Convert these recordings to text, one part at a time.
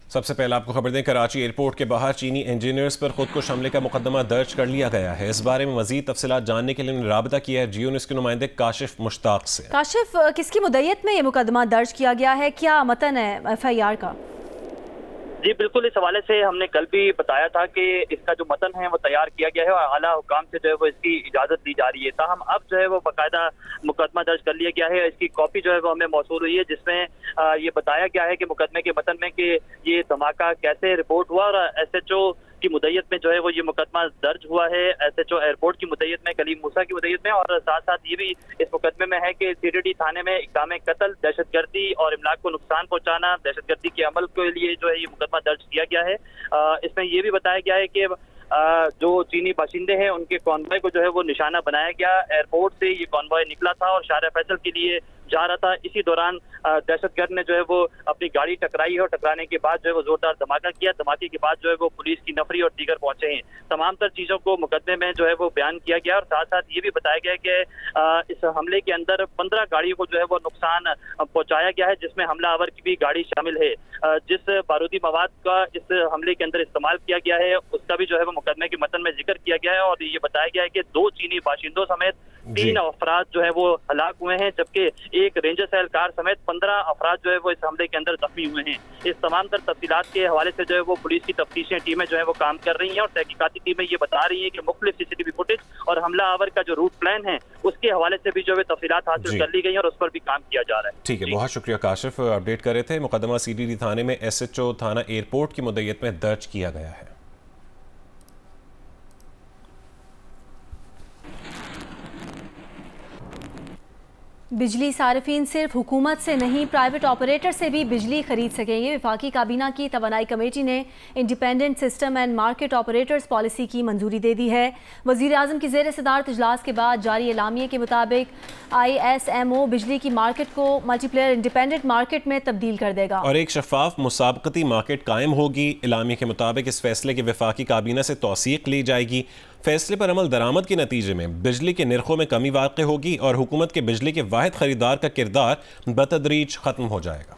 सबसे पहले आपको खबर दें, कराची एयरपोर्ट के बाहर चीनी इंजीनियर्स पर खुदकुश हमले का मुकदमा दर्ज कर लिया गया है। इस बारे में मजीद तफसीलात जानने के लिए राबता किया है जियो न्यूज़ के नुमाइंदे काशिफ मुश्ताक से। काशिफ, किसकी मुद्दत में ये मुकदमा दर्ज किया गया है, क्या मतन है FIR का? जी बिल्कुल, इस हवाले से हमने कल भी बताया था कि इसका जो मतन है वो तैयार किया गया है और आला हुकाम से जो है वो इसकी इजाजत दी जा रही है। ताहम अब जो है वो बाकायदा मुकदमा दर्ज कर लिया गया है। इसकी कॉपी जो है वो हमें मौसूल हुई है, जिसमें ये बताया गया है कि मुकदमे के मतन में कि ये धमाका कैसे रिपोर्ट हुआ और SHO की मुद्दत में जो है वो ये मुकदमा दर्ज हुआ है। SHO एयरपोर्ट की मुद्दत में, कलीम मूसा की मुद्दत में, और साथ साथ ये भी इस मुकदमे में है कि CTD थाने में इक़दाम कत्ल, दहशतगर्दी और इमलाक को नुकसान पहुंचाना, दहशतगर्दी के अमल के लिए जो है ये मुकदमा दर्ज किया गया है। इसमें ये भी बताया गया है कि जो चीनी बाशिंदे हैं उनके कॉन्वॉय को जो है वो निशाना बनाया गया। एयरपोर्ट से ये कॉन्वॉय निकला था और शाहरा फैसल के लिए जा रहा था। इसी दौरान दहशतगर्द ने जो है वो अपनी गाड़ी टकराई है और टकराने के बाद जो है वो जोरदार धमाका किया। धमाके के बाद जो है वो पुलिस की नफरी और दीगर पहुंचे हैं। तमाम तर चीजों को मुकदमे में जो है वो बयान किया गया और साथ साथ ये भी बताया गया कि इस हमले के अंदर 15 गाड़ियों को जो है वो नुकसान पहुंचाया गया है, जिसमें हमलावर की भी गाड़ी शामिल है। जिस बारूदी मवाद का इस हमले के अंदर इस्तेमाल किया गया है उसका भी जो है वो मुकदमे के मतन में जिक्र किया गया है और ये बताया गया है कि 2 चीनी बाशिंदों समेत 3 अफराद जो है वो हलाक हुए हैं, जबकि एक रेंजर एहलकार समेत 15 अफराद जो है वो इस हमले के अंदर जख्मी हुए हैं। इस तमाम तर तफसीलात के हवाले से जो है वो पुलिस की तफ्तीशें टीमें जो है वो काम कर रही हैं और तहकीकाती टीमें ये बता रही हैं कि मुख्तलिफ CCTV फुटेज और हमला आवर का जो रूट प्लान है उसके हवाले से भी जो है तफसीलात हासिल कर ली गई और उस पर भी काम किया जा रहा है। ठीक है, बहुत शुक्रिया काशिफ, अपडेट कर रहे थे। मुकदमा CTD थाने में SHO थाना एयरपोर्ट की मुद्दत में दर्ज किया गया है। बिजली सार्फिन सिर्फ हुकूमत से नहीं प्राइवेट ऑपरेटर से भी बिजली खरीद सकेंगे। वफाकी काबीना की तवानाई कमेटी ने independent system and market operators policy की मंजूरी दे दी है। वज़ीर आज़म की ज़ेर सदारत इजलास के बाद जारी एलामिये के मुताबिक ISMO बिजली की मार्केट को मल्टीप्लेयर इंडिपेंडेंट मार्केट में तब्दील कर देगा और एक शफाफ मुसाबकती मार्केट कायम होगी। एलामिये के मुताबिक इस फैसले की वफाकी काबीना से तौसीक ली जाएगी। फैसले पर अमल दरामद के नतीजे में बिजली के निर्खों में कमी वाक़ होगी और हुकूमत के बिजली के वाहिद खरीदार का किरदार बतदरीज खत्म हो जाएगा।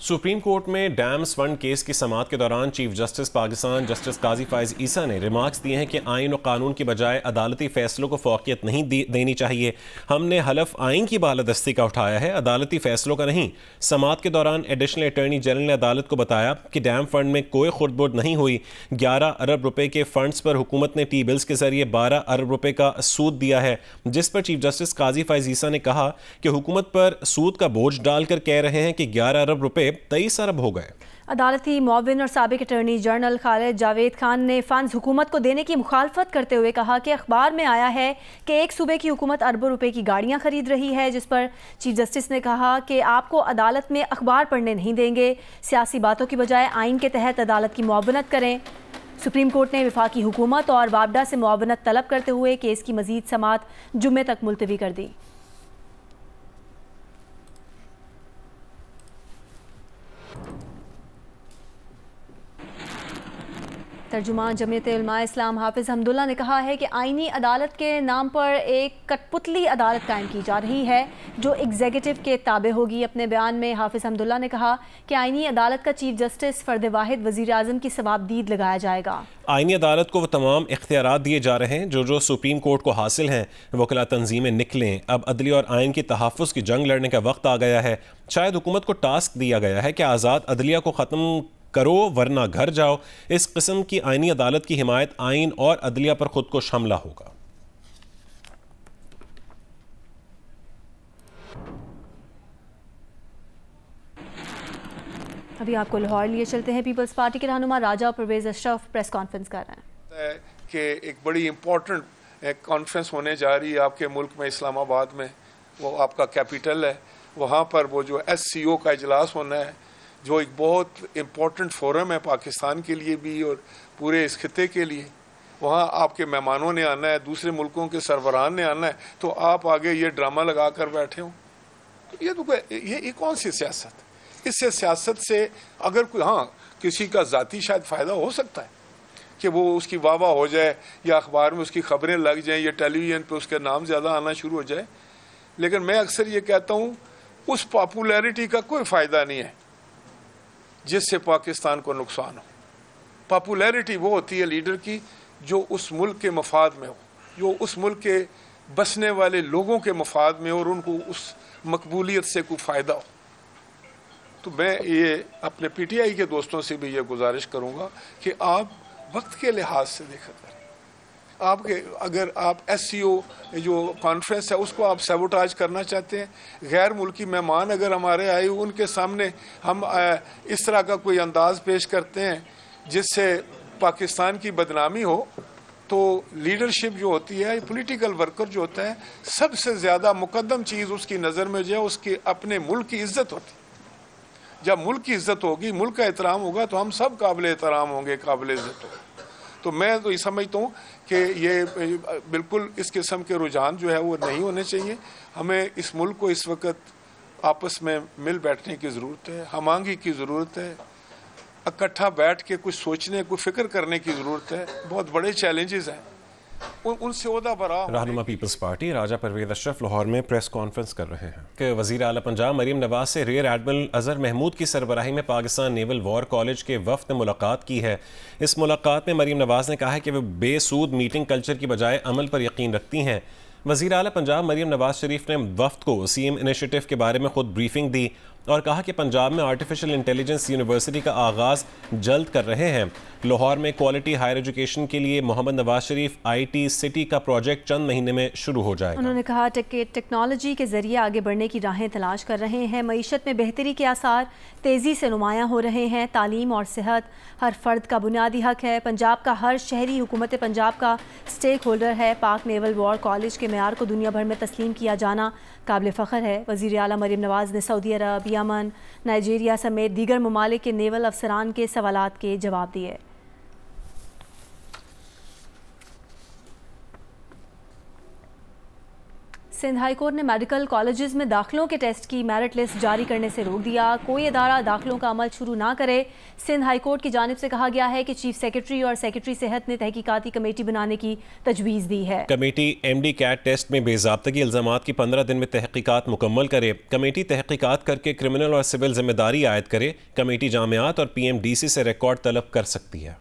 सुप्रीम कोर्ट में डैम्स फंड केस की समाअत के दौरान चीफ जस्टिस पाकिस्तान जस्टिस काजी फाइज ईसा ने रिमार्क्स दिए हैं कि आइन और कानून की बजाय अदालती फैसलों को फौकियत नहीं देनी चाहिए। हमने हलफ आइन की बालादस्ती का उठाया है, अदालती फैसलों का नहीं। समाअत के दौरान एडिशनल अटॉर्नी जनरल ने अदालत को बताया कि डैम फंड में कोई खुर्द-बुर्द नहीं हुई। 11 अरब रुपए के फंड्स पर हुकूमत ने टी बिल्स के जरिए 12 अरब रुपए का सूद दिया है, जिस पर चीफ जस्टिस काजी फाइज ईसा ने कहा कि हुकूमत पर सूद का बोझ डालकर कह रहे हैं कि 11 अरब रुपए 23 अरब हो गए। अदालती मुआविन और साबिक अटॉर्नी जनरल खालिद जावेद खान ने फंड्स हुकूमत को देने की मुखालफत करते हुए कहा कि अखबार में आया है कि एक सूबे की हुकूमत अरबों रुपए की गाड़ियां खरीद रही है, जिस पर चीफ जस्टिस ने कहा कि आपको अदालत में अखबार पढ़ने नहीं देंगे, सियासी बातों की बजाय आइन के तहत अदालत की मुआवनत करें। सुप्रीम कोर्ट ने वफाकी हुकूमत और वापडा से मुआवनत तलब करते हुए केस की मजीद समाअत जुम्मे तक मुलतवी कर दी। तर्जुमान जमीयत उलमा इस्लाम हाफिज़ हमदुल्ला ने कहा है कि आइनी अदालत के नाम पर एक कठपुतली अदालत कायम की जा रही है जो एग्जीक्यूटिव के ताबे होगी। अपने बयान में हाफिज़ हमदुल्ला ने कहा कि आइनी अदालत का चीफ जस्टिस फ़र्द वाहिद वज़ीर आज़म की सवाबदीद लगाया जाएगा। आइनी अदालत को वो तमाम इख्तियारात दिए जा रहे हैं जो सुप्रीम कोर्ट को हासिल हैं। वकला तंजीमें निकलें, अब अदली और आइन की तहफ़्फ़ुज़ की जंग लड़ने का वक्त आ गया है। शायद हुकूमत को टास्क दिया गया है कि आज़ाद अदलिया को ख़त्म करो वरना घर जाओ। इस किस्म की आइनी अदालत की हिमायत आइन और अदलिया पर खुद को हमला होगा। अभी आपको लाहौर लिए चलते हैं। पीपल्स पार्टी के रहनुमा राजा परवेज अशरफ प्रेस कॉन्फ्रेंस कर रहे हैं कि एक बड़ी इम्पोर्टेंट कॉन्फ्रेंस होने जा रही है आपके मुल्क में, इस्लामाबाद में। वो आपका कैपिटल है, वहाँ पर वो जो SCO का इजलास होना है, जो एक बहुत इम्पोर्टेंट फोरम है पाकिस्तान के लिए भी और पूरे इस खिते के लिए। वहाँ आपके मेहमानों ने आना है, दूसरे मुल्कों के सरबराहान ने आना है, तो आप आगे ये ड्रामा लगा कर बैठे हो, तो ये कौन सी सियासत? इससे सियासत से अगर कोई किसी का ज़ाती शायद फ़ायदा हो सकता है, कि वो उसकी वाह वाह हो जाए या अखबार में उसकी खबरें लग जाएं या टेलीविज़न पे उसके नाम ज़्यादा आना शुरू हो जाए। लेकिन मैं अक्सर ये कहता हूँ उस पॉपुलैरिटी का कोई फ़ायदा नहीं है जिससे पाकिस्तान को नुकसान हो। पॉपुलैरिटी वो होती है लीडर की जो उस मुल्क के मफाद में हो, जो उस मुल्क के बसने वाले लोगों के मफाद में हो और उनको उस मकबूलियत से कोई फ़ायदा हो। तो मैं ये अपने PTI के दोस्तों से भी ये गुजारिश करूँगा कि आप वक्त के लिहाज से देखा करें। आपके अगर आप SCO जो कॉन्फ्रेंस है उसको आप सबोटाज करना चाहते हैं, गैर मुल्की मेहमान अगर हमारे आए उनके सामने हम इस तरह का कोई अंदाज पेश करते हैं जिससे पाकिस्तान की बदनामी हो, तो लीडरशिप जो होती है, पॉलिटिकल वर्कर जो होता है, सबसे ज़्यादा मुकद्दम चीज़ उसकी नज़र में जो है उसकी अपने मुल्क की इज्जत होती है। जब मुल्क की इज्जत होगी, मुल्क का एहतराम होगा, तो हम सब काबिल एहतराम होंगे, काबिल इज्जत होंगे। तो मैं तो ये समझता हूँ कि ये बिल्कुल इस किस्म के रुझान जो है वो नहीं होने चाहिए। हमें इस मुल्क को इस वक्त आपस में मिल बैठने की ज़रूरत है, हमांगी की ज़रूरत है, इकट्ठा बैठ के कुछ सोचने, कुछ फिक्र करने की ज़रूरत है। बहुत बड़े चैलेंजेस हैं, उनसे ओहदा बरा। रहनुमा पीपल्स पार्टी राजा परवेज अशरफ लाहौर में प्रेस कॉन्फ्रेंस कर रहे हैं कि वज़ीर आला पंजाब मरीम नवाज से रियर एडमिरल अजहर महमूद की सरबराही में पाकिस्तान नेवल वॉर कॉलेज के वफ्द ने मुलाकात की है। इस मुलाकात में मरीम नवाज ने कहा है कि वे बेसूद मीटिंग कल्चर की बजाय अमल पर यकीन रखती हैं। वज़ीर आला पंजाब मरीम नवाज शरीफ ने वफ्द को CM इनिशिएटिव के बारे में खुद ब्रीफिंग दी और कहा कि पंजाब में आर्टिफिशियल इंटेलिजेंस यूनिवर्सिटी का आगाज़ जल्द कर रहे हैं। लाहौर में क्वालिटी हायर एजुकेशन के लिए मोहम्मद नवाज शरीफ IT सिटी का प्रोजेक्ट चंद महीने में शुरू हो जाएगा। उन्होंने कहा कि टेक्नोलॉजी के जरिए आगे बढ़ने की राहें तलाश कर रहे हैं। मईशत में बेहतरी के आसार तेज़ी से नुमायाँ हो रहे हैं। तालीम और सेहत हर फर्द का बुनियादी हक है। पंजाब का हर शहरी हुकूमत पंजाब का स्टेक होल्डर है। पाक नेवल वॉर कॉलेज के मेयार को दुनिया भर में तस्लीम किया जाना काबिल फ़ख्र है। वज़ीर आला मरीम नवाज़ ने सऊदी अरब, यमन, नाइजीरिया समेत दीगर ममालिक के नेवल अफसरान के सवालात के जवाब दिए। सिंध हाई कोर्ट ने मेडिकल कॉलेजेस में दाखिलों के टेस्ट की मेरिट लिस्ट जारी करने से रोक दिया। कोई इदारा दाखिलों का अमल शुरू ना करे। सिंध हाई कोर्ट की जानिब से कहा गया है कि चीफ सेक्रेटरी और सेक्रेटरी सेहत ने तहकीकाती कमेटी बनाने की तजवीज़ दी है। कमेटी MD कैट टेस्ट में बेज़ाब्तगी इल्ज़ामात की 15 दिन में तहकीकात मुकम्मल करे। कमेटी तहकीकात करके क्रिमिनल और सिविल जिम्मेदारी आयद करे। कमेटी जामियात और PMDC से रिकॉर्ड तलब कर सकती है।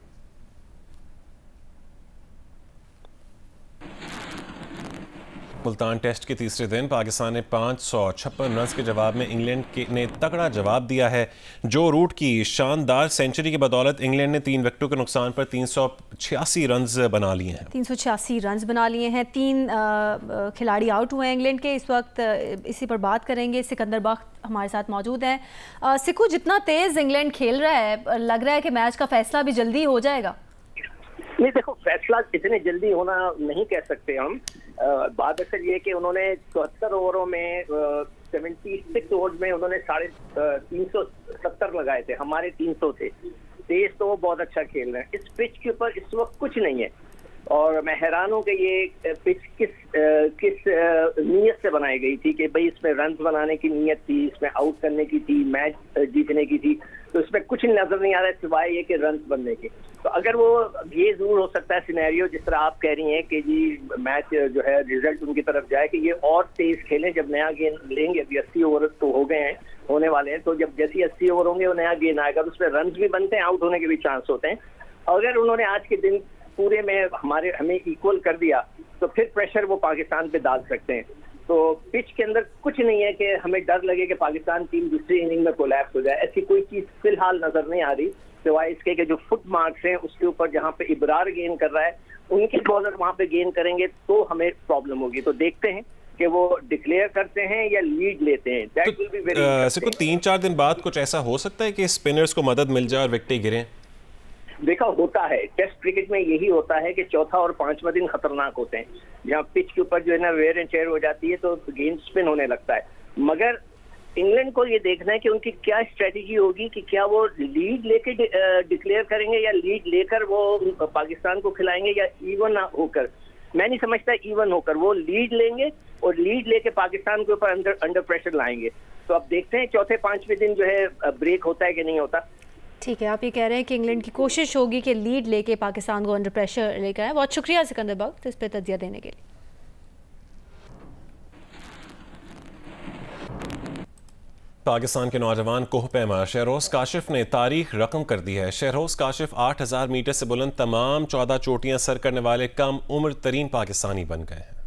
मुल्तान टेस्ट के तीसरे दिन पाकिस्तान ने 556 रन के जवाब में इंग्लैंड ने तगड़ा जवाब दिया है। जो रूट की शानदार सेंचुरी की बदौलत इंग्लैंड ने 3 विकेटों के नुकसान पर 386 रन बना लिए हैं। 386 रन बना लिए हैं। 3 खिलाड़ी आउट हुए हैं इंग्लैंड के। इस वक्त इसी पर बात करेंगे। सिकंदर बख्त हमारे साथ मौजूद हैं। सिकू, जितना तेज़ इंग्लैंड खेल रहा है, लग रहा है कि मैच का फैसला भी जल्दी हो जाएगा। नहीं, देखो, फैसला इतने जल्दी होना नहीं कह सकते हम। बात अक्सर ये कि उन्होंने 74 ओवरों में 76 ओवर्स में उन्होंने 370 लगाए थे, हमारे 300 थे। तेज तो वो बहुत अच्छा खेल रहे हैं। इस पिच के ऊपर इस वक्त कुछ नहीं है और मैं हैरान हूँ कि ये पिच किस नीयत से बनाई गई थी कि भाई इसमें रन बनाने की नीयत थी, इसमें आउट करने की थी, मैच जीतने की थी। तो इसमें कुछ नजर नहीं आ रहा है सिवाय ये कि रन बनने के। तो अगर वो ये जरूर हो सकता है सिनेरियो जिस तरह आप कह रही हैं कि जी मैच जो है रिजल्ट उनकी तरफ जाए कि ये और तेज खेलें जब नया गेंद लेंगे। अभी 80 ओवर तो हो गए हैं, होने वाले हैं, तो जब जैसे 80 ओवर होंगे वो नया गेंद आएगा तो उसमें रन भी बनते हैं, आउट होने के भी चांस होते हैं। अगर उन्होंने आज के दिन पूरे में हमें इक्वल कर दिया तो फिर प्रेशर वो पाकिस्तान पे डाल सकते हैं। तो पिच के अंदर कुछ नहीं है कि हमें डर लगे कि पाकिस्तान टीम दूसरी इनिंग में कोलैप्स हो जाए। ऐसी कोई चीज फिलहाल नजर नहीं आ रही सिवाय इसके कि जो फुट मार्क्स हैं उसके ऊपर जहां पे इब्रार गेन कर रहा है, उनके बॉलर वहां पे गेन करेंगे तो हमें प्रॉब्लम होगी। तो देखते हैं कि वो डिक्लेयर करते हैं या लीड लेते हैं। That will be very interesting. 3-4 दिन बाद कुछ ऐसा हो सकता है कि स्पिनर्स को मदद मिल जाए और विकेटें गिरें। देखा होता है टेस्ट क्रिकेट में यही होता है कि चौथा और 5वां दिन खतरनाक होते हैं, जहां पिच के ऊपर जो है ना वेयर एंड टेयर हो जाती है तो गेंद स्पिन होने लगता है। मगर इंग्लैंड को ये देखना है कि उनकी क्या स्ट्रेटेजी होगी कि क्या वो लीड लेके डिक्लेयर करेंगे या लीड लेकर वो पाकिस्तान को खिलाएंगे या इवन होकर। मैं नहीं समझता इवन होकर, वो लीड लेंगे और लीड लेके पाकिस्तान के ऊपर अंडर प्रेशर लाएंगे। तो अब देखते हैं चौथे 5वें दिन जो है ब्रेक होता है कि नहीं होता। ठीक है, आप ये कह रहे हैं कि इंग्लैंड की कोशिश होगी कि लीड लेके पाकिस्तान को अंडर प्रेशर लेकर आए। बहुत शुक्रिया सिकंदर बख्त इस पर तजिया देने के लिए। पाकिस्तान के नौजवान कोह पैमा शहरोज काशिफ ने तारीख रकम कर दी है। शहरोज काशिफ 8000 मीटर से बुलंद तमाम 14 चोटियां सर करने वाले कम उम्र तरीन पाकिस्तानी बन गए हैं।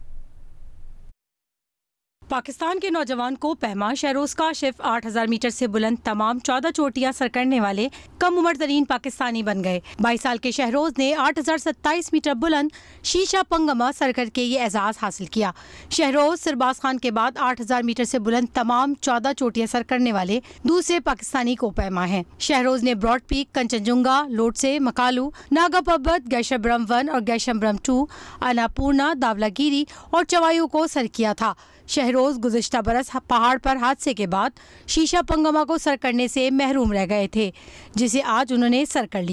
पाकिस्तान के नौजवान को पैमा शहरोज काशिफ 8000 मीटर से बुलंद तमाम 14 चोटियां सर करने वाले कम उम्र तरीन पाकिस्तानी बन गए। 22 साल के शहरोज ने 8027 मीटर बुलंद शीशा पंगमा सर करके ये एजाज हासिल किया। शहरोज सिरबाज खान के बाद 8000 मीटर से बुलंद तमाम 14 चोटियां सर करने वाले दूसरे पाकिस्तानी को पैमा है। शहरोज ने ब्रॉड पीक, कंचनजुंगा, लोटसे, मकालू, नागा पर्बत, गैशब्रम 1 और गैशब्रम 2, अन्नपूर्णा, दावलागिरी और चवायू को सर किया था। शहरोज गुज़िश्ता बरस पहाड़ पर हादसे के बाद शीशा पंगमा को सर करने से महरूम रह गए थे, जिसे आज उन्होंने सर कर लिया।